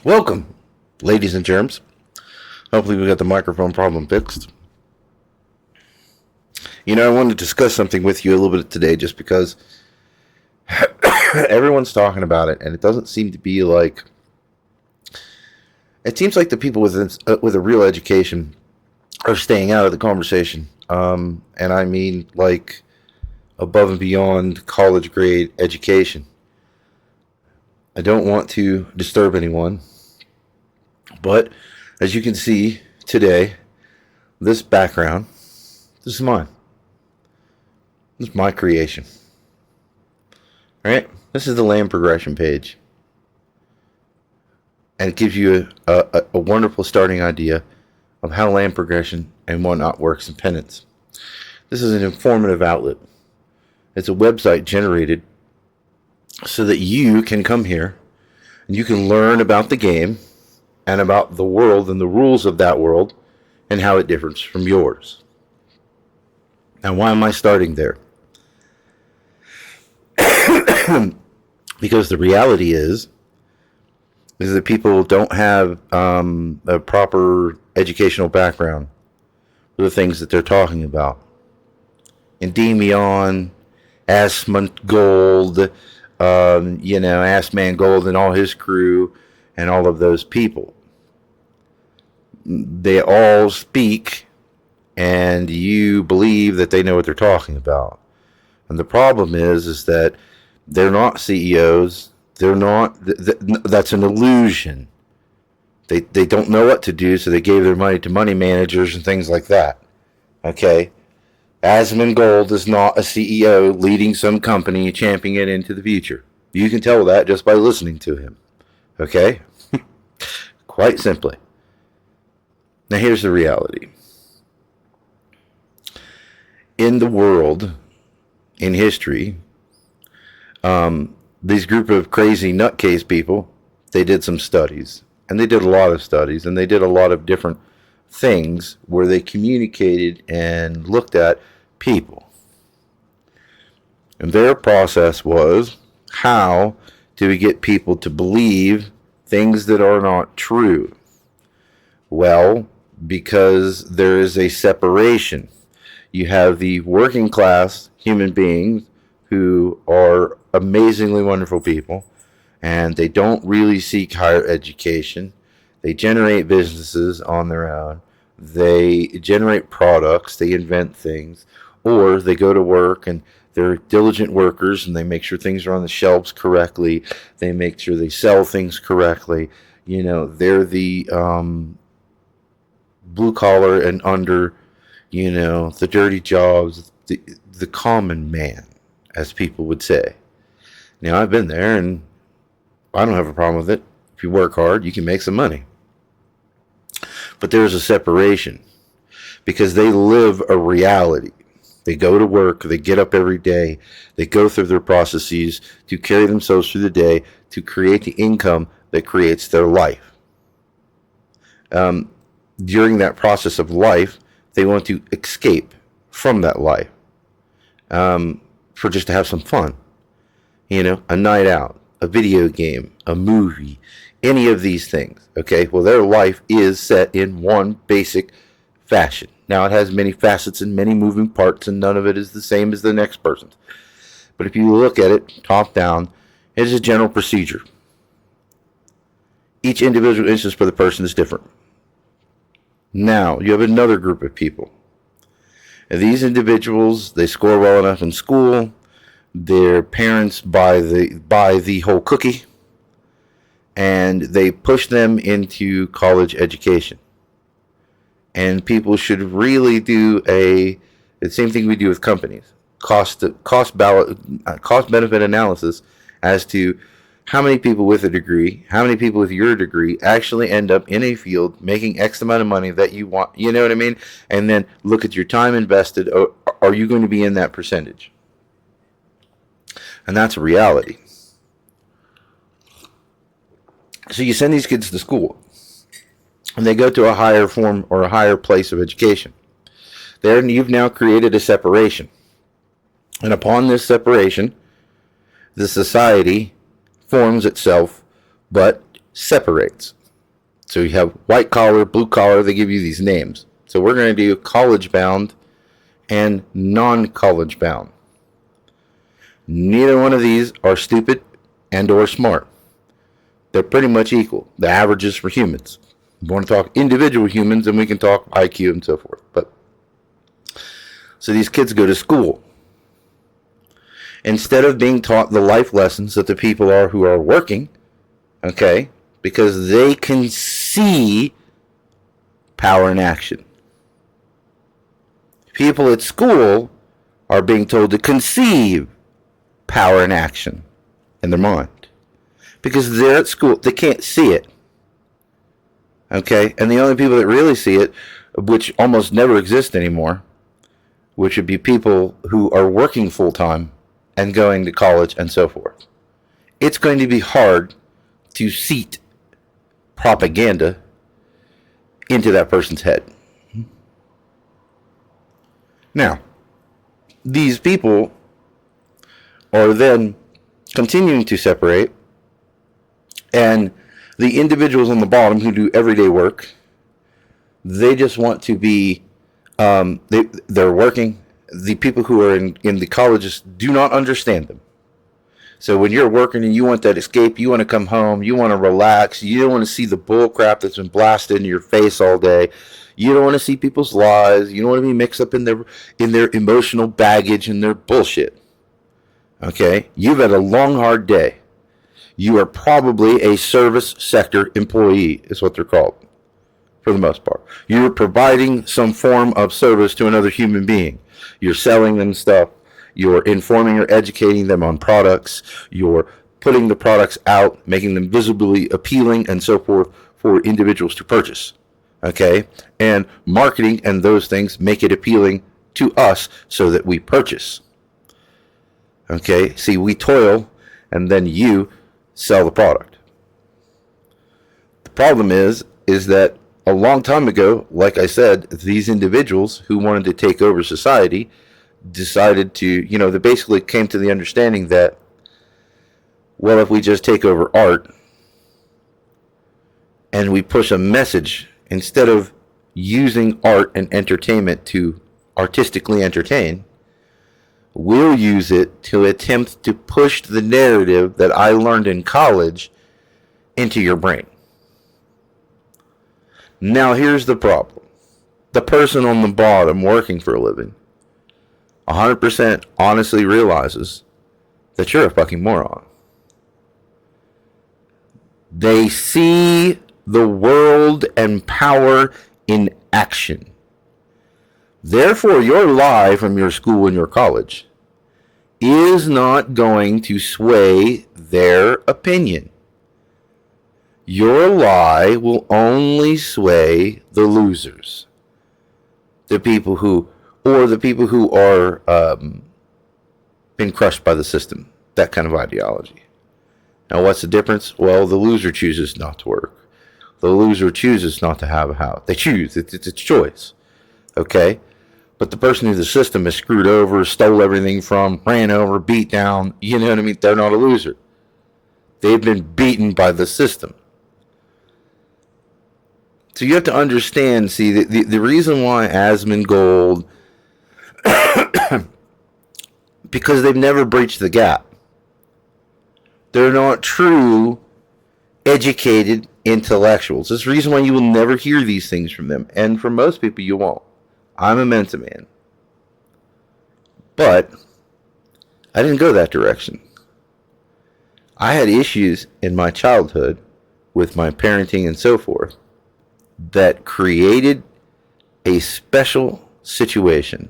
Welcome, ladies and germs. Hopefully we got the microphone problem fixed. I wanted to discuss something with you a little bit today just because everyone's talking about it, and it doesn't seem to be like... It seems like the people with a real education are staying out of the conversation. And I mean, like, above and beyond college grade education. I don't want to disturb anyone, but as you can see today, this background, this is mine. This is my creation. All right? This is the land progression page. And it gives you a wonderful starting idea of how land progression and whatnot works in Penance. This is an informative outlet. It's a website generated so that you can come here and you can learn about the game and about the world and the rules of that world and how it differs from yours. Now, why am I starting there? Because the reality is that people don't have a proper educational background for the things that they're talking about. Endymion, Assmon Gold, Assman Gold and all his crew and all of those people. They all speak and you believe that they know what they're talking about. And the problem is that they're not CEOs. They're not, that's an illusion. They don't know what to do, so they gave their money to money managers and things like that. Okay? Assman Gold is not a CEO leading some company, championing it into the future. You can tell that just by listening to him. Okay? Quite simply. Now here's the reality. In the world, in history, these group of crazy nutcase people, they did some studies. And they did a lot of studies. And they did a lot of different things where they communicated and looked at people. And their process was, how do we get people to believe things that are not true? Well, because there is a separation. You have the working class human beings who are amazingly wonderful people, and they don't really seek higher education. They generate businesses on their own. They generate products. They invent things. Or they go to work and they're diligent workers and they make sure things are on the shelves correctly. They make sure they sell things correctly. They're the blue collar and under, the dirty jobs, the common man, as people would say. Now, I've been there and I don't have a problem with it. If you work hard, you can make some money. But there's a separation because they live a reality. They go to work, they get up every day, they go through their processes to carry themselves through the day to create the income that creates their life. During that process of life, they want to escape from that life for just to have some fun. A night out, a video game, a movie, any of these things. Okay, well, their life is set in one basic fashion. Now, it has many facets and many moving parts, and none of it is the same as the next person's. But if you look at it top down, it is a general procedure. Each individual instance for the person is different. Now, you have another group of people. And these individuals, they score well enough in school. Their parents buy the whole cookie. And they push them into college education. And people should really do the same thing we do with companies. Cost benefit analysis as to how many people with a degree, how many people with your degree actually end up in a field making X amount of money that you want. You know what I mean? And then look at your time invested. Are you going to be in that percentage? And that's a reality. So you send these kids to school. And they go to a higher form or a higher place of education. There you've now created a separation. And upon this separation, the society forms itself, but separates. So you have white collar, blue collar, they give you these names. So we're going to do college bound and non-college bound. Neither one of these are stupid and or smart. They're pretty much equal. The averages for humans. We want to talk individual humans, and we can talk IQ and so forth. But so these kids go to school. Instead of being taught the life lessons that the people are who are working, okay, because they can see power in action. People at school are being told to conceive power in action in their mind. Because they're at school, they can't see it. Okay? And the only people that really see it, which almost never exist anymore, which would be people who are working full-time and going to college and so forth. It's going to be hard to seat propaganda into that person's head. Now, these people are then continuing to separate, and the individuals on the bottom who do everyday work, they just want to be, they're working. The people who are in the colleges do not understand them. So when you're working and you want that escape, you want to come home, you want to relax, you don't want to see the bull crap that's been blasted in your face all day. You don't want to see people's lies. You don't want to be mixed up in their emotional baggage and their bullshit. Okay? You've had a long, hard day. You are probably a service sector employee, is what they're called, for the most part. You're providing some form of service to another human being. You're selling them stuff. You're informing or educating them on products. You're putting the products out, making them visibly appealing and so forth for individuals to purchase. Okay? And marketing and those things make it appealing to us so that we purchase. Okay? See, we toil and then you sell the product. The problem is that a long time ago, like I said, these individuals who wanted to take over society decided to, they basically came to the understanding that, well, if we just take over art and we push a message, instead of using art and entertainment to artistically entertain, we'll use it to attempt to push the narrative that I learned in college into your brain. Now here's the problem. The person on the bottom working for a living 100% honestly realizes that you're a fucking moron. They see the world and power in action. Therefore, your lie from your school and your college is not going to sway their opinion. Your lie will only sway the losers. The people who are been crushed by the system. That kind of ideology. Now, what's the difference? Well, the loser chooses not to work. The loser chooses not to have a house. They choose. It's a choice. Okay? But the person who the system is screwed over, stole everything from, ran over, beat down, you know what I mean? They're not a loser. They've been beaten by the system. So you have to understand, see, the reason why Assmon Gold, because they've never breached the gap. They're not true, educated intellectuals. That's the reason why you will never hear these things from them. And for most people, you won't. I'm a Mensa man. But I didn't go that direction. I had issues in my childhood with my parenting and so forth that created a special situation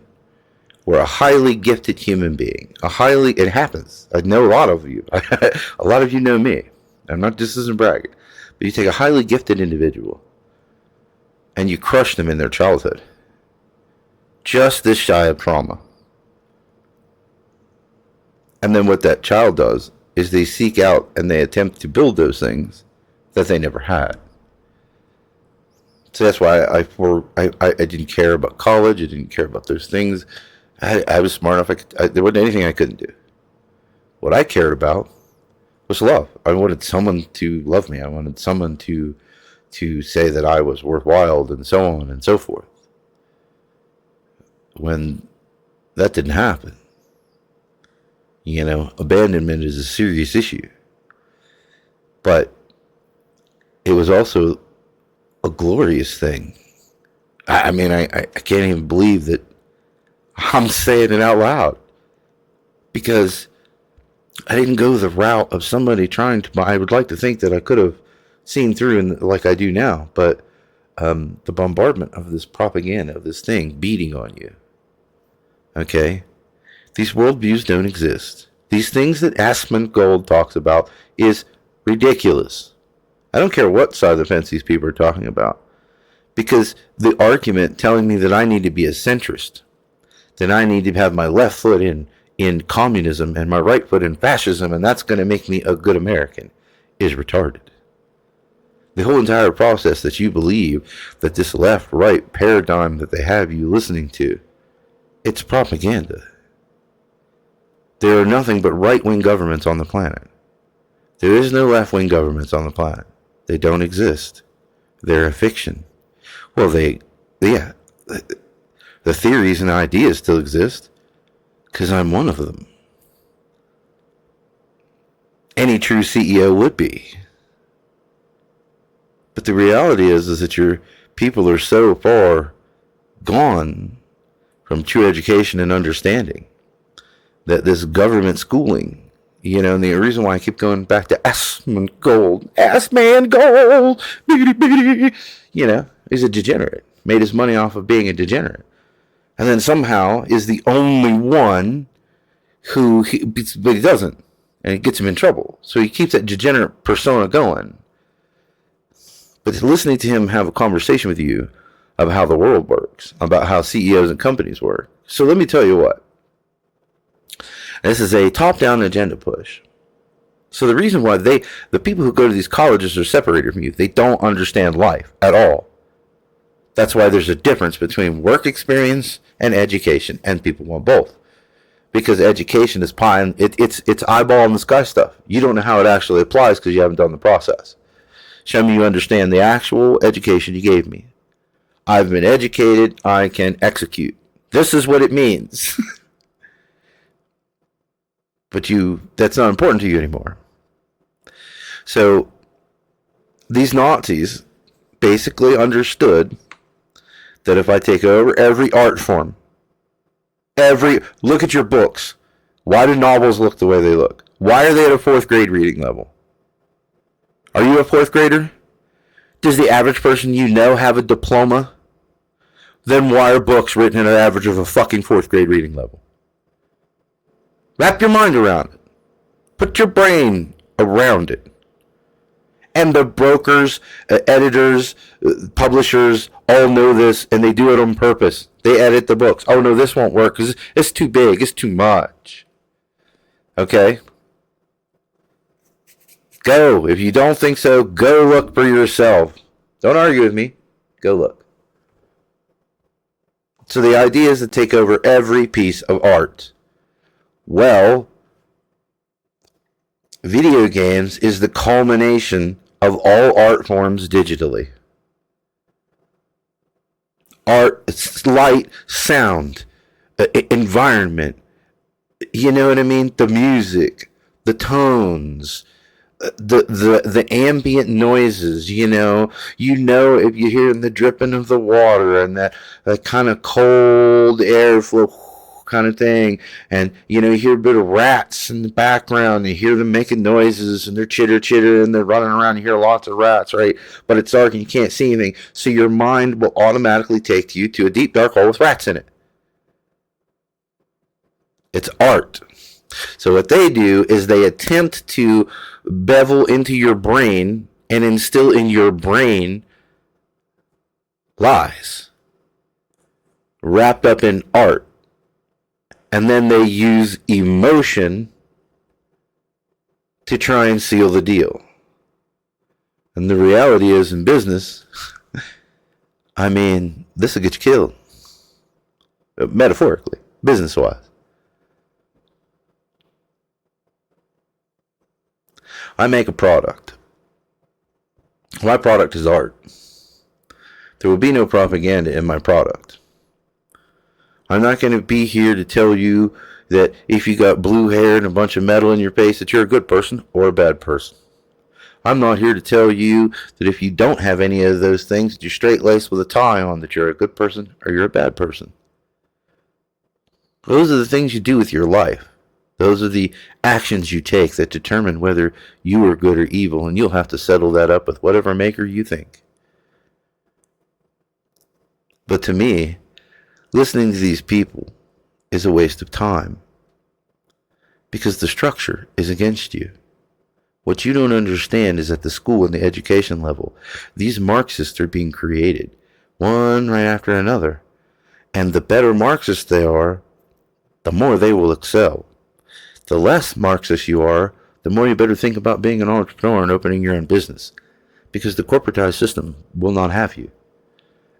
where a highly gifted human being, it happens. I know a lot of you. A lot of you know me. This isn't bragging. But you take a highly gifted individual and you crush them in their childhood. Just this shy of trauma. And then what that child does is they seek out and they attempt to build those things that they never had. So that's why I didn't care about college. I didn't care about those things. I was smart enough. There wasn't anything I couldn't do. What I cared about was love. I wanted someone to love me. I wanted someone to say that I was worthwhile, and so on and so forth. When that didn't happen, abandonment is a serious issue. But it was also a glorious thing. I mean, I can't even believe that I'm saying it out loud, because I didn't go the route of somebody trying to. I would like to think that I could have seen through, like I do now, but the bombardment of this propaganda, of this thing beating on you. Okay? These worldviews don't exist. These things that Assmon Gold talks about is ridiculous. I don't care what side of the fence these people are talking about. Because the argument telling me that I need to be a centrist, that I need to have my left foot in communism and my right foot in fascism, and that's going to make me a good American, is retarded. The whole entire process that you believe that this left-right paradigm that they have you listening to, it's propaganda. There are nothing but right-wing governments on the planet. There is no left-wing governments on the planet. They don't exist. They're a fiction. Well, the theories and ideas still exist, because I'm one of them. Any true CEO would be. But the reality is that your people are so far gone from true education and understanding that this government schooling, and the reason why I keep going back to Assman Gold, he's a degenerate, made his money off of being a degenerate, and then somehow is the only one but he doesn't, and it gets him in trouble. So he keeps that degenerate persona going. But listening to him have a conversation with you about how the world works, about how CEOs and companies work. So let me tell you what. This is a top-down agenda push. So the reason why the people who go to these colleges are separated from you, they don't understand life at all. That's why there's a difference between work experience and education, and people want both. Because education is pie, it's eyeball in the sky stuff. You don't know how it actually applies because you haven't done the process. Show me you understand the actual education you gave me. I've been educated, I can execute. This is what it means. But that's not important to you anymore. So these Nazis basically understood that if I take over every art form, look at your books. Why do novels look the way they look? Why are they at a 4th grade reading level? Are you a 4th grader? Does the average person have a diploma? Then why are books written at an average of a fucking 4th grade reading level? Wrap your mind around it. Put your brain around it. And the brokers, editors, publishers all know this, and they do it on purpose. They edit the books. Oh no, this won't work because it's too big. It's too much. Okay? Go. If you don't think so, go look for yourself. Don't argue with me. Go look. So the idea is to take over every piece of art. Well, video games is the culmination of all art forms digitally. Art, light, sound, environment, you know what I mean? The music, the tones, the ambient noises, if you hear the dripping of the water and that kind of cold airflow kind of thing, and you hear a bit of rats in the background, you hear them making noises and they're chitter and they're running around, you hear lots of rats, right? But it's dark and you can't see anything, so your mind will automatically take you to a deep dark hole with rats in it. It's art. So what they do is they attempt to bevel into your brain and instill in your brain lies wrapped up in art. And then they use emotion to try and seal the deal. And the reality is, in business, this will get you killed. Metaphorically, business-wise. I make a product. My product is art. There will be no propaganda in my product. I'm not going to be here to tell you that if you got blue hair and a bunch of metal in your face that you're a good person or a bad person. I'm not here to tell you that if you don't have any of those things, that you're straight-laced with a tie on, that you're a good person or you're a bad person. Those are the things you do with your life. Those are the actions you take that determine whether you are good or evil, and you'll have to settle that up with whatever maker you think. But to me, listening to these people is a waste of time, because the structure is against you. What you don't understand is at the school and the education level, these Marxists are being created, one right after another. And the better Marxists they are, the more they will excel. The less Marxist you are, the more you better think about being an entrepreneur and opening your own business, because the corporatized system will not have you.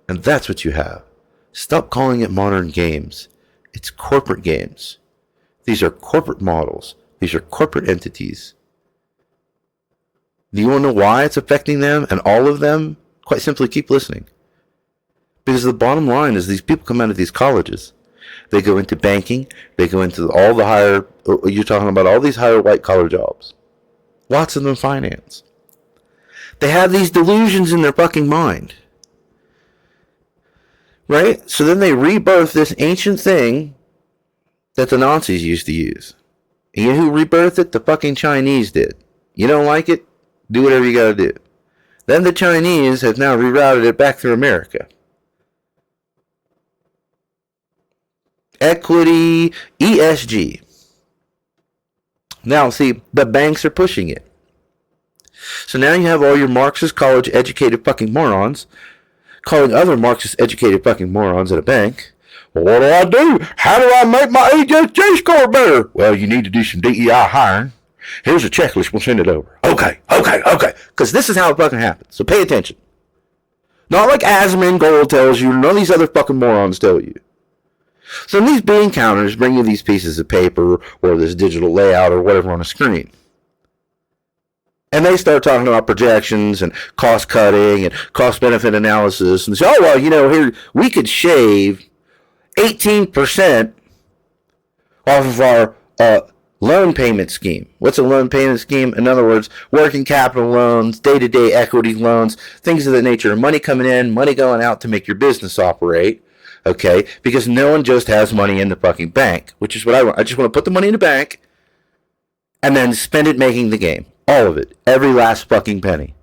And that's what you have. Stop calling it modern games. It's corporate games. These are corporate models. These are corporate entities. Do you want to know why it's affecting them and all of them? Quite simply, keep listening. Because the bottom line is these people come out of these colleges. They go into banking. They go into all the higher, you're talking about all these higher white collar jobs. Lots of them finance. They have these delusions in their fucking mind. Right? So then they rebirth this ancient thing that the Nazis used to use. And you know who rebirthed it? The fucking Chinese did. You don't like it? Do whatever you gotta do. Then the Chinese have now rerouted it back through America. Equity, ESG. Now, see, the banks are pushing it. So now you have all your Marxist college educated fucking morons calling other Marxist educated fucking morons at a bank. Well, what do? How do I make my ESG score better? Well, you need to do some DEI hiring. Here's a checklist. We'll send it over. Okay. Because this is how it fucking happens. So pay attention. Not like Assmon Gold tells you. None of these other fucking morons tell you. So these bean counters bring you these pieces of paper or this digital layout or whatever on a screen. And they start talking about projections and cost cutting and cost benefit analysis. And they say, oh, well, here we could shave 18% off of our loan payment scheme. What's a loan payment scheme? In other words, working capital loans, day-to-day equity loans, things of that nature. Money coming in, money going out to make your business operate. Okay? Because no one just has money in the fucking bank, which is what I want. I just want to put the money in the bank and then spend it making the game. All of it. Every last fucking penny.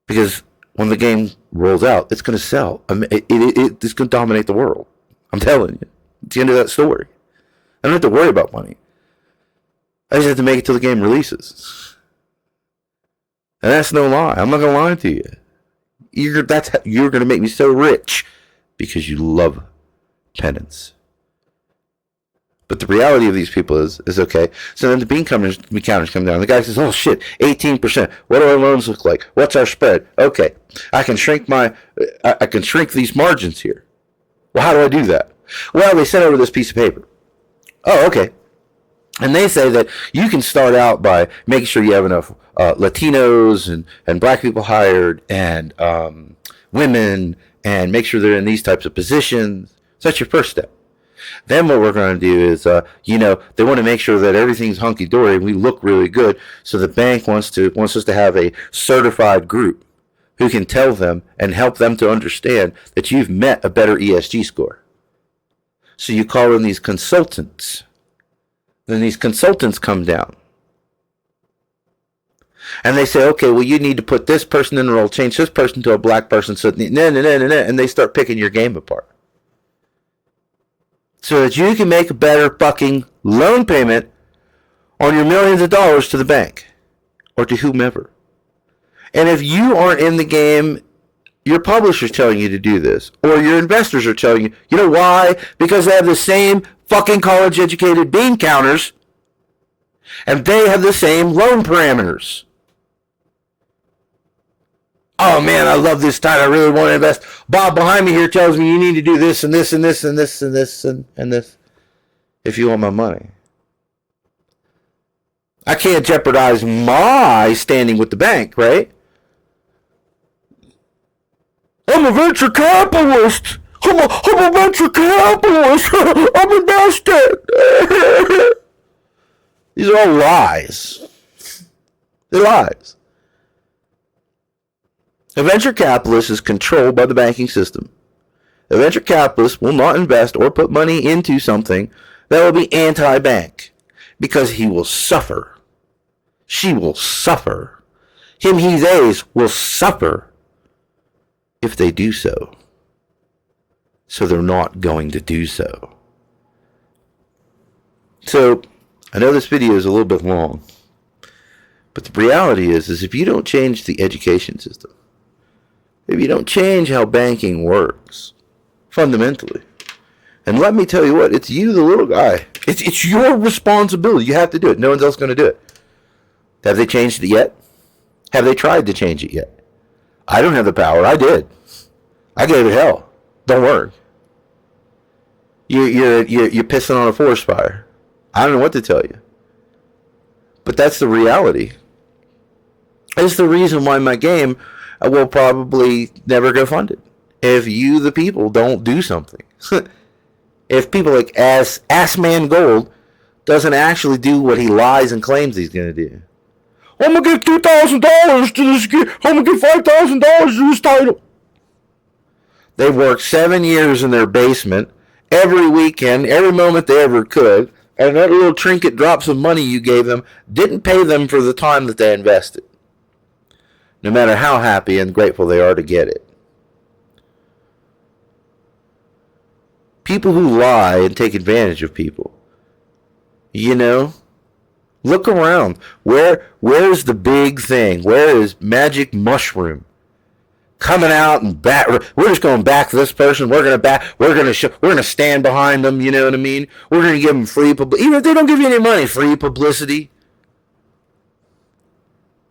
Because when the game rolls out, it's going to sell. It's going to dominate the world. I'm telling you. It's the end of that story. I don't have to worry about money. I just have to make it till the game releases. And that's no lie. I'm not going to lie to you. You're going to make me so rich because you love penance. But the reality of these people is okay. So then the bean counters come down. The guy says, oh shit, 18%. What do our loans look like? What's our spread? Okay. I can shrink these margins here. Well, how do I do that? Well, they sent over this piece of paper. Oh, okay. And they say that you can start out by making sure you have enough Latinos and black people hired and women, and make sure they're in these types of positions. So that's your first step. Then what we're going to do is, they want to make sure that everything's hunky-dory and we look really good. So the bank wants us to have a certified group who can tell them and help them to understand that you've met a better ESG score. So you call in these consultants. Then these consultants come down. And they say, okay, well, you need to put this person in the role, change this person to a black person, so and they start picking your game apart. So that you can make a better fucking loan payment on your millions of dollars to the bank or to whomever. And if you aren't in the game, your publisher's telling you to do this, or your investors are telling you. You know why? Because they have the same fucking college-educated bean counters, and they have the same loan parameters. Oh man, I love this title. I really want to invest. Bob behind me here tells me you need to do this and this and this and this and this and this if you want my money. I can't jeopardize my standing with the bank, right? I'm a venture capitalist. I'm a venture capitalist. I'm invested. These are all lies. They're lies. A venture capitalist is controlled by the banking system. A venture capitalist will not invest or put money into something that will be anti-bank because he will suffer. She will suffer. Him, he, theys will suffer if they do so. So they're not going to do so. So, I know this video is a little bit long, but the reality is if you don't change the education system, if you don't change how banking works, fundamentally, and let me tell you what, it's you, the little guy. It's your responsibility. You have to do it. No one's else going to do it. Have they changed it yet? Have they tried to change it yet? I don't have the power. I did. I gave it hell. Don't worry. You're pissing on a forest fire. I don't know what to tell you. But that's the reality. It's the reason why my game will probably never go funded. If you, the people, don't do something. If people like Assman Gold doesn't actually do what he lies and claims he's going to do. I'm going to give $2,000 to this kid. I'm going to give $5,000 to this title. They worked 7 years in their basement, every weekend, every moment they ever could, and that little trinket drops of money you gave them didn't pay them for the time that they invested. No matter how happy and grateful they are to get it. People who lie and take advantage of people. You know? Look around. Where's the big thing? Where is Magic Mushroom? Coming out and back. We're just going back to this person. We're gonna stand behind them. You know what I mean? We're gonna give them free publicity. Even if they don't give you any money, free publicity.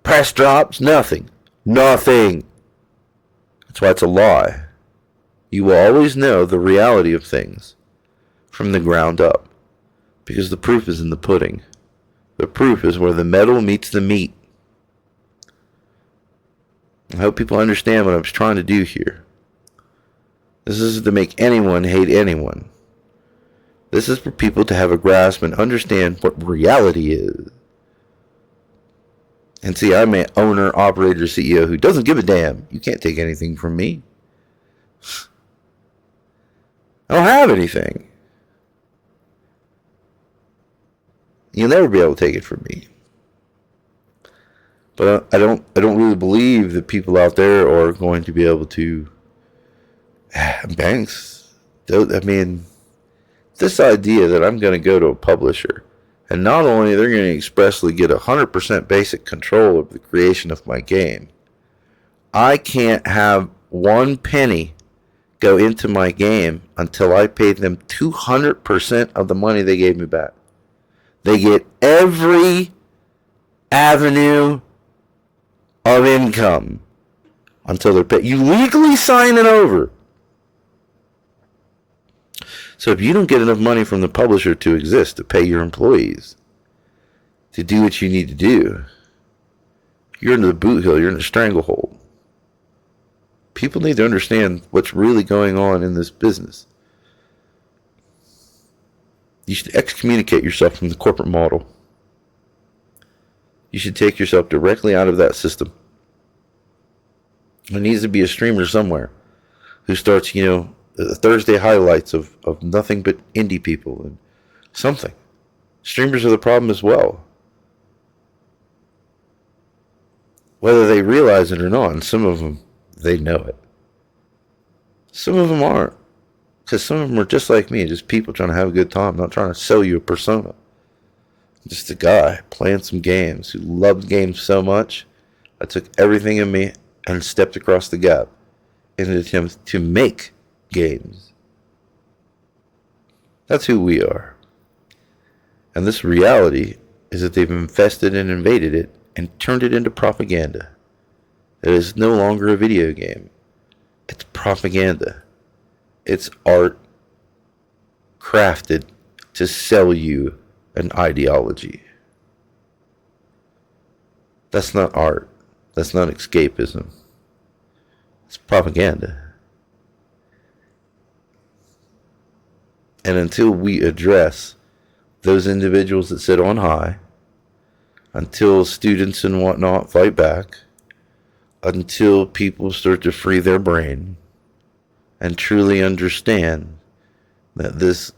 Press drops. Nothing. That's why it's a lie. You will always know the reality of things from the ground up, because the proof is in the pudding. The proof is where the metal meets the meat. I hope people understand what I'm trying to do here. This isn't to make anyone hate anyone. This is for people to have a grasp and understand what reality is. And see, I'm an owner, operator, CEO who doesn't give a damn. You can't take anything from me. I don't have anything. You'll never be able to take it from me. But I don't really believe that people out there are going to be able to. Banks. I mean, this idea that I'm going to go to a publisher, and not only they're going to expressly get 100% basic control of the creation of my game, I can't have 1 penny go into my game until I paid them 200% of the money they gave me back. They get every avenue of income until they're paid. You legally sign it over. So if you don't get enough money from the publisher to exist, to pay your employees, to do what you need to do, you're in the boot hill, you're in the stranglehold. People need to understand what's really going on in this business. You should excommunicate yourself from the corporate model. You should take yourself directly out of that system. There needs to be a streamer somewhere who starts, Thursday highlights of nothing but indie people and something. Streamers are the problem as well. Whether they realize it or not, and some of them, they know it. Some of them aren't. Because some of them are just like me, just people trying to have a good time, not trying to sell you a persona. Just a guy playing some games who loved games so much, I took everything in me and stepped across the gap in an attempt to make games. That's who we are. And this reality is that they've infested and invaded it and turned it into propaganda. It is no longer a video game. It's propaganda. It's art crafted to sell you an ideology. That's not art. That's not escapism. It's propaganda. And until we address those individuals that sit on high, until students and whatnot fight back, until people start to free their brain and truly understand that this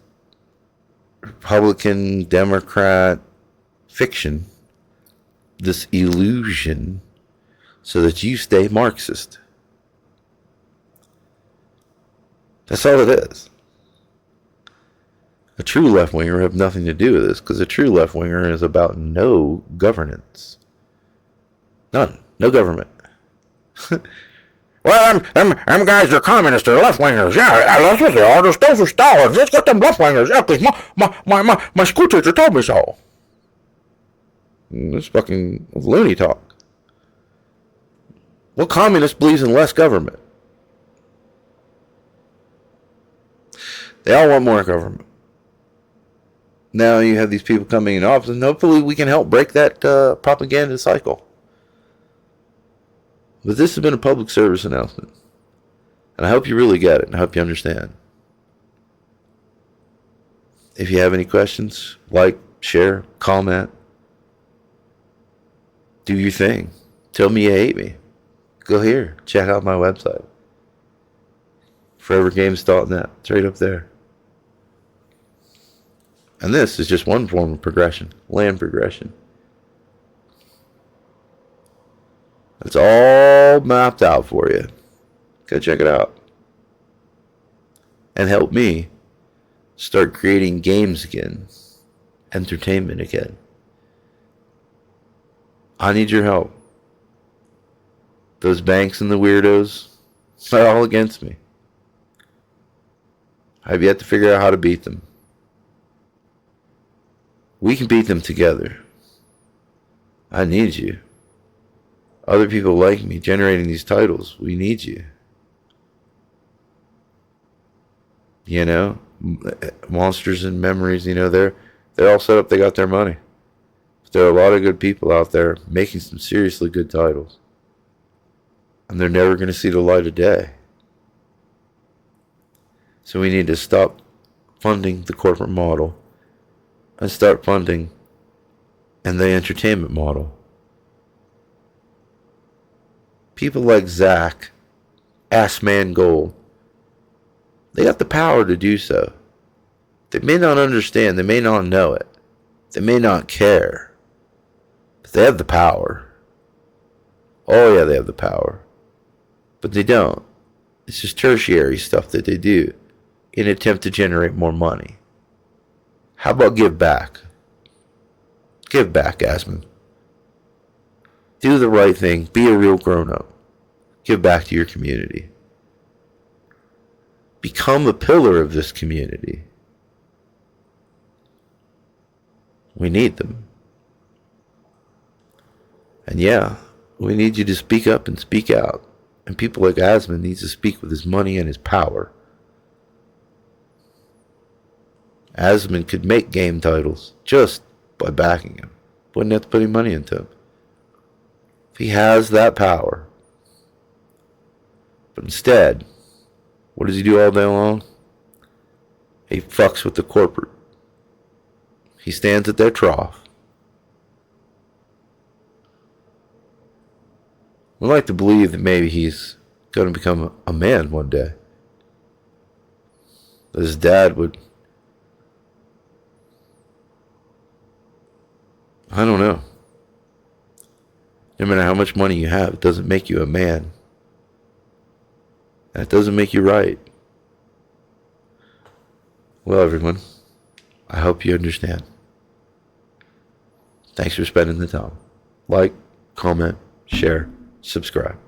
Republican, Democrat fiction, this illusion, so that you stay Marxist. That's all it is. A true left-winger have nothing to do with this, because a true left-winger is about no governance. None. No government. Well, them guys are communists, they're left-wingers. Yeah, that's what they are. Those are Stalins. Let's get them left-wingers. Yeah, because my school teacher told me so. This fucking loony talk. What communist believes in less government? They all want more government. Now you have these people coming in office, and hopefully we can help break that propaganda cycle. But this has been a public service announcement. And I hope you really get it, and I hope you understand. If you have any questions, like, share, comment. Do your thing. Tell me you hate me. Go here. Check out my website. ForeverGames.net. It's right up there. And this is just one form of progression. Land progression. It's all mapped out for you. Go check it out. And help me start creating games again. Entertainment again. I need your help. Those banks and the weirdos, they're all against me. I've yet to figure out how to beat them. We can beat them together. I need you. Other people like me generating these titles. We need you. You know, Monsters and Memories, you know, they're all set up. They got their money. But there are a lot of good people out there making some seriously good titles. And they're never going to see the light of day. So we need to stop funding the corporate model and start funding and the entertainment model. People like Zach, Assman Gold, they got the power to do so. They may not understand, they may not know it, they may not care, but they have the power. Oh yeah, they have the power. But they don't. It's just tertiary stuff that they do in an attempt to generate more money. How about give back? Give back, Assmon. Do the right thing. Be a real grown-up. Give back to your community. Become a pillar of this community. We need them. And yeah, we need you to speak up and speak out. And people like Assmon needs to speak with his money and his power. Assmon could make game titles just by backing him. Wouldn't have to put any money into him. If he has that power. But instead, what does he do all day long? He fucks with the corporate. He stands at their trough. I'd like to believe that maybe he's going to become a man one day. That his dad would... I don't know. No matter how much money you have, it doesn't make you a man. That doesn't make you right. Well, everyone, I hope you understand. Thanks for spending the time. Like, comment, share, subscribe.